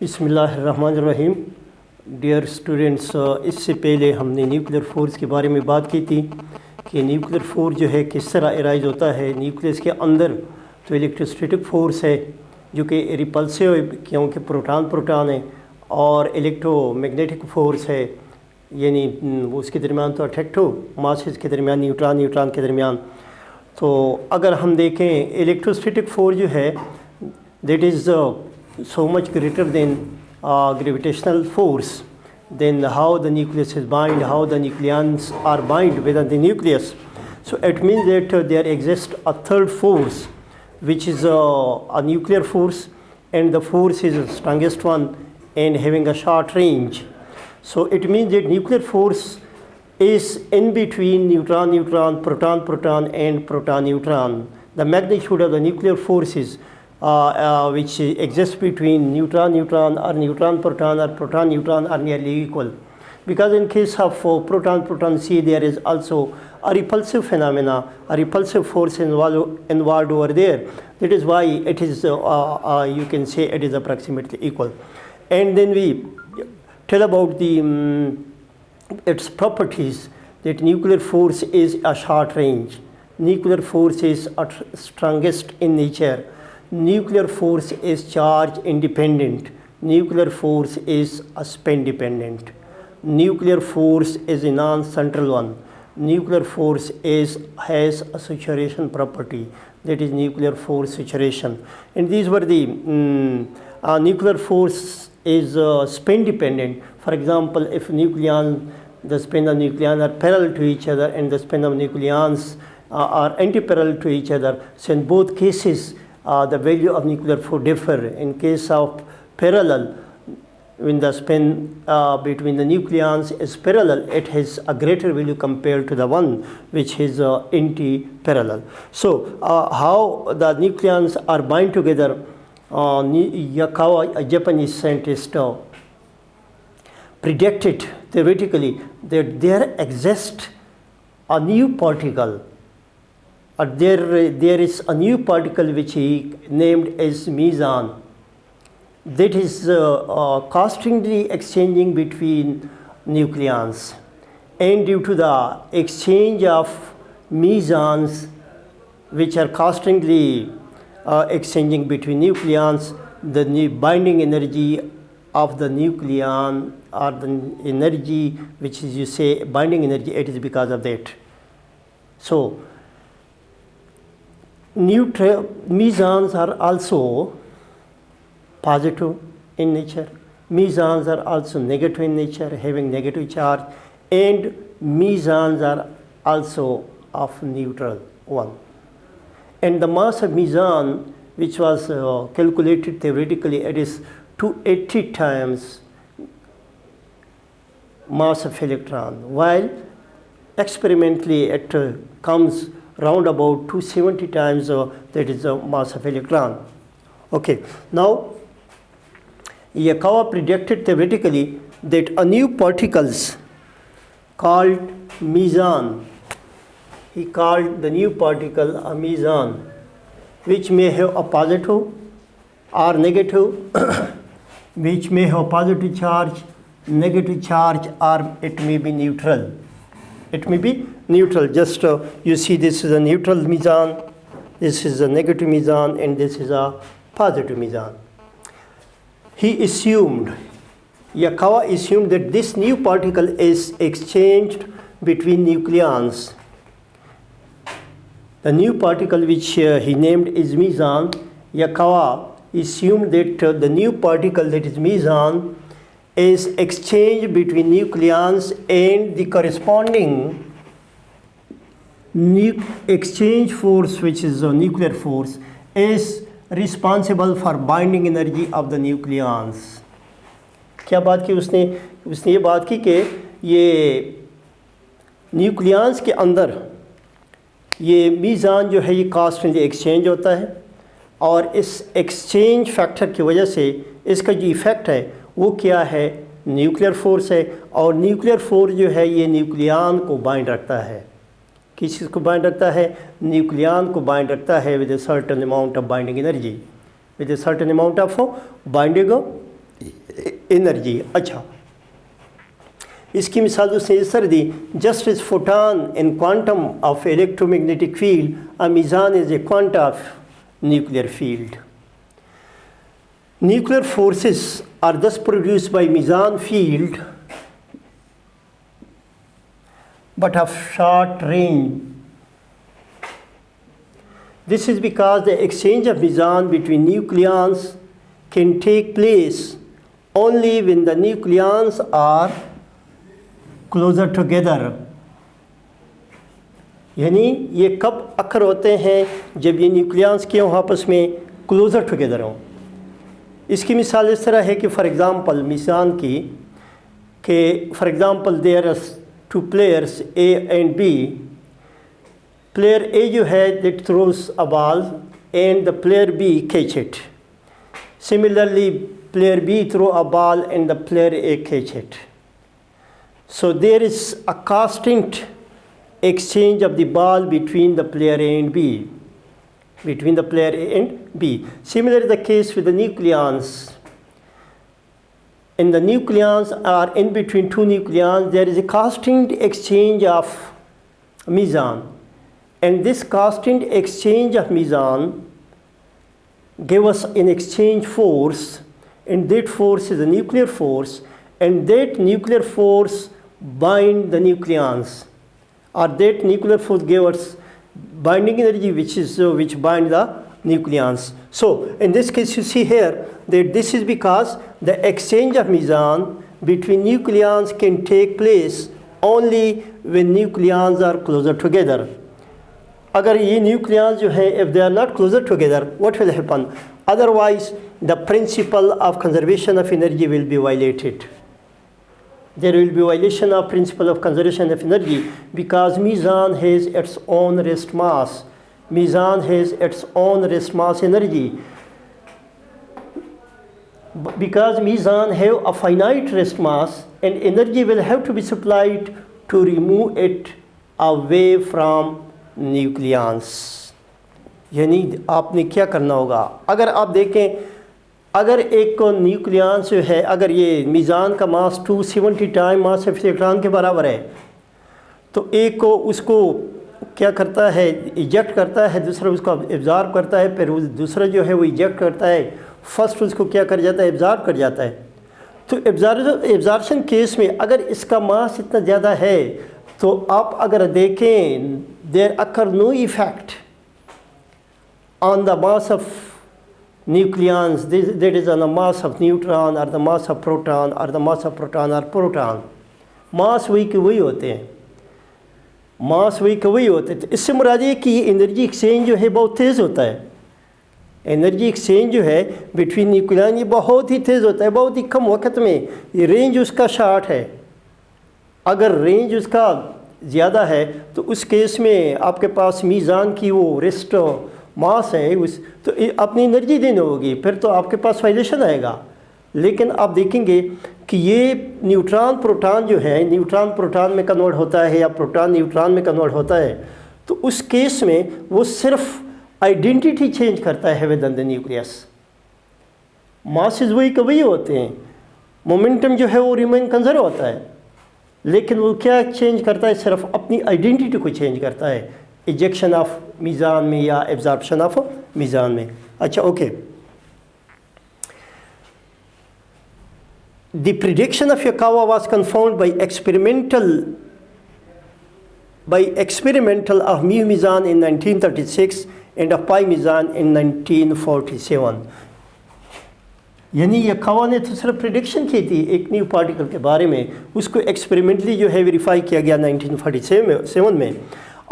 बिस्मिल्लाहिर्रहमानिर्रहीम। Dear students, इससे पहले हमने न्यूक्लियर फोर्स के बारे में बात की थी कि न्यूक्लियर फोर्स जो है किस तरह अराइज होता है। न्यूक्लियस के अंदर तो इलेक्ट्रोस्टैटिक फोर्स है जो कि रिपल्सिव है क्योंकि प्रोटॉन है, और इलेक्ट्रोमैग्नेटिक फोर्स है यानी उसके दरमियान तो अट्रैक्टिव मासेस के दरमियान न्यूट्रॉन के दरमियान। तो अगर हम देखें इलेक्ट्रोस्टैटिक फोर्स जो है that is so much greater than gravitational force, then how the nucleus is bind, how the nucleons are bind within the nucleus. So it means that there exists a third force which is a nuclear force, and the force is the strongest one and having a short range. So it means that nuclear force is in between neutron, proton, and proton-neutron. The magnitude of the nuclear force is which exists between neutron or neutron-proton or proton-neutron are nearly equal. Because in case of proton C, there is also a repulsive phenomena, a repulsive force involved over there. That is why it is, you can say it is approximately equal. And then we tell about the its properties, that nuclear force is a short range, nuclear force is strongest in nature, nuclear force is charge independent, nuclear force is a spin dependent, nuclear force is a non-central one, nuclear force has a saturation property, that is nuclear force saturation. And these were the nuclear force is spin dependent. For example, if the spin of nucleon are parallel to each other and the spin of nucleons are antiparallel to each other, so in both cases the value of nuclear force differ. In case of parallel, when the spin between the nucleons is parallel, it has a greater value compared to the one which is anti-parallel. So how the nucleons are bind together, Yukawa, a Japanese scientist, predicted theoretically that there exists a new particle. There is a new particle which he named as meson, that is constantly exchanging between nucleons, and due to the exchange of mesons which are constantly exchanging between nucleons, the binding energy of the nucleon, or the energy which is, you say, binding energy, it is because of that. So mesons are also positive in nature, mesons are also negative in nature, having negative charge, and mesons are also of neutral one. And the mass of meson, which was calculated theoretically, it is 280 times mass of electron, while experimentally it comes round about 270 times that is the mass of electron. Okay, now Yukawa predicted theoretically that a new particles called meson, he called the new particle a meson, which may have a positive or negative which may have positive charge, negative charge, or it may be neutral. It may be neutral. Just you see, this is a neutral meson, this is a negative meson, and this is a positive meson. Yukawa assumed that this new particle is exchanged between nucleons. The new particle which he named is meson, Yukawa assumed that the new particle, that is meson, is exchanged between nucleons, and the corresponding exchange force, which is a nuclear force, is responsible for binding energy of the nucleons. क्या बात की उसने ये बात की कि ये nucleons के अंदर ये मीज़ान जो है ये कॉन्स्टेंटली एक्सचेंज होता है, और इस एक्सचेंज फैक्टर की वजह से इसका जो इफ़ेक्ट है वो क्या है, न्यूक्लियर फोर्स है। और न्यूक्लियर फोर्स जो है ये न्यूक्लियन को बाइंड रखता है। किस चीज़ को बाइंड रखता है? न्यूक्लियन को बाइंड रखता है with a certain amount of binding energy, with a certain amount of binding energy. अच्छा, इसकी मिसाल उसने इस तरह दी, just is photon in quantum of electromagnetic field, a meson is a quanta of nuclear field. Nuclear forces are thus produced by meson field but of short range. This is because the exchange of meson between nucleons can take place only when the nucleons are closer together. यानी ये कब अक्र होते हैं? जब ये nucleons के हों आपस में क्लोज़र टुगेदर हों। इसकी मिसाल इस तरह है कि फॉर एग्ज़ाम्पल मिसान की कि for example there are two players A and B. Player A जो है that throws a ball and the player B catch it. Similarly player B throw a ball and the player A catch it. So there is a constant exchange of the ball between the player A and B, between the player A and B. Similar is the case with the nucleons. And the nucleons are in between two nucleons. There is a constant exchange of meson, and this constant exchange of meson give us an exchange force, and that force is a nuclear force, and that nuclear force bind the nucleons. Or that nuclear force gives us binding energy which bind the nucleons. So in this case you see here that this is because the exchange of meson between nucleons can take place only when nucleons are closer together. अगर ये nucleons जो है if they are not closer together, what will happen? Otherwise the principle of conservation of energy will be violated. There will be violation of principle of conservation of energy because meson has its own rest mass. Meson has its own rest mass energy. Because meson have a finite rest mass and energy will have to be supplied to remove it away from nucleons. यानी आपने क्या करना होगा? अगर आप देखें, अगर एक को न्यूक्लियंस जो है, अगर ये मीज़ान का मास 270 टाइम मास ऑफ इलेक्ट्रॉन के बराबर है, तो एक को उसको क्या करता है, इजेक्ट करता है, दूसरा उसको एब्ज़ॉर्ब करता है, फिर दूसरा जो है वो इजेक्ट करता है, फर्स्ट उसको क्या कर जाता है, एब्ज़ॉर्ब कर जाता है। तो एब्ज़ॉर्प्शन केस में अगर इसका मास इतना ज़्यादा है तो आप अगर देखें there occur no effect on the mass of nucleons, that is on the mass of neutron or the mass of proton or the mass of proton or proton. मास वही के वही होते हैं, मास वही के वही होते हैं। तो इससे मुराद ये कि एनर्जी एक्सचेंज जो है बहुत तेज़ होता है। एनर्जी एक्सचेंज जो है बिटवीन न्यूक्लियन ये बहुत ही तेज़ होता है, बहुत ही कम वक्त में। ये रेंज उसका शॉर्ट है। अगर रेंज उसका ज़्यादा है तो उस केस में आपके पास मीज़ान की वो रेस्ट मास है उस तो अपनी एनर्जी देनी होगी, फिर तो आपके पास वाइलेशन आएगा। लेकिन आप देखेंगे कि ये न्यूट्रॉन प्रोटॉन जो है, न्यूट्रॉन प्रोटॉन में कन्वर्ट होता है या प्रोटॉन न्यूट्रॉन में कन्वर्ट होता है, तो उस केस में वो सिर्फ आइडेंटिटी चेंज करता है with in the nucleus. Masses वही के वही होते हैं, मोमेंटम जो है वो रिमेन कंजर्व होता है, लेकिन वो क्या चेंज करता है, सिर्फ अपनी आइडेंटिटी को चेंज करता है इजेक्शन ऑफ मीज़ान में या एब्जॉर्प्शन ऑफ मीज़ान में। अच्छा, okay. The prediction of Yukawa was confirmed by experimental of mu meson in 1936 and of pi meson in 1947। यानी योकावा ने तो सिर्फ प्रेडिक्शन की थी एक न्यू पार्टिकल के बारे में, उसको एक्सपेरिमेंटली जो है वेरीफाई किया गया 1947 में,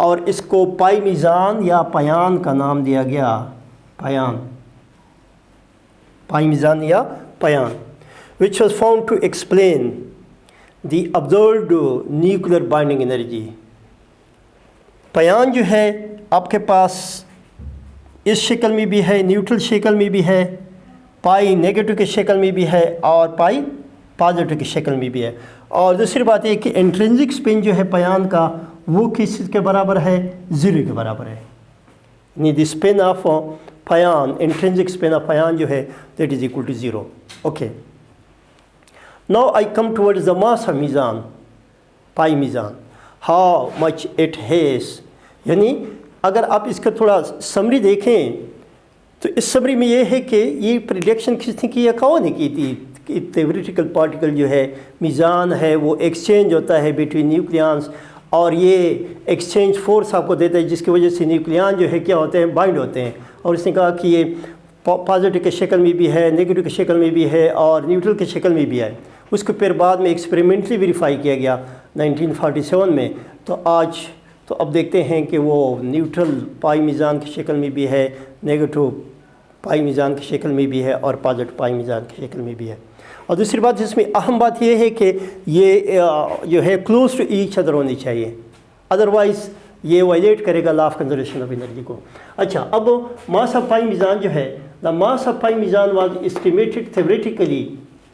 और इसको पाई मीज़ान या पायान का नाम दिया गया। पायान, पाई मीज़ान या पायान, which was found to explain the observed nuclear binding energy। पायान जो है आपके पास इस शक्ल में भी है, न्यूट्रल शक्ल में भी है, पाई नेगेटिव की शक्ल में भी है और पाई पॉजिटिव की शक्ल में भी है। और दूसरी बात यह कि इंट्रिंसिक स्पिन जो है पायान का वो किस के बराबर है, 0 के बराबर है। यानी the spin of pion, intrinsic spin of pion जो है that is equal to 0। Okay, now I come towards the mass of meson, pi meson, how much it has. यानी अगर आप इसका थोड़ा समरी देखें तो इस समरी में ये है कि ये प्रिडिक्शन किसने की है, कौन ने की थी कि थ्योरेटिकल पार्टिकल जो है मीज़ान है वो एक्सचेंज होता है बिटवीन न्यूक्लियंस, और ये एक्सचेंज फोर्स आपको देता है जिसकी वजह से न्यूक्लियन जो है क्या होते हैं, बाइंड होते हैं। और इसने कहा कि ये पॉजिटिव के शक्ल में भी है, नेगेटिव के शक्ल में भी है और न्यूट्रल के शक्ल में भी है। उसको फिर बाद में एक्सपेरिमेंटली वेरीफाई किया गया 1947 में। तो आज तो अब देखते हैं कि वो न्यूट्रल पाई मीज़ान की शक्ल में भी है, नेगेटिव पाई मीज़ान की शक्ल में भी है और पॉजिटिव पाई मीज़ान की शक्ल में भी है। और दूसरी बात इसमें अहम बात यह है कि ये जो है क्लोज टू ईच अदर होनी चाहिए, अदरवाइज़ ये वायलेट करेगा law of conservation of energy को। अच्छा, अब मास ऑफ पाई मीज़ान जो है, the mass of pi meson was estimated theoretically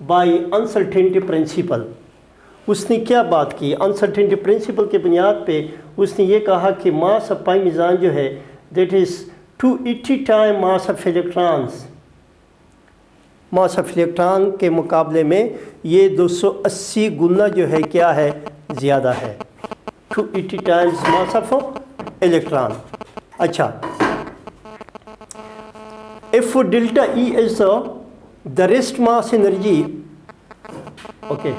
by uncertainty principle. उसने क्या बात की, अनसर्टेनिटी प्रिंसिपल के बुनियाद पे उसने ये कहा कि मास ऑफ पाई मीज़ान जो है that is 280 time mass of electrons. Mass of electron के मुकाबले में ये 280 गुना जो है क्या है, ज़्यादा है, 280 टाइम्स मास ऑफ इलेक्ट्रॉन। अच्छा, if delta E is the rest mass energy, okay,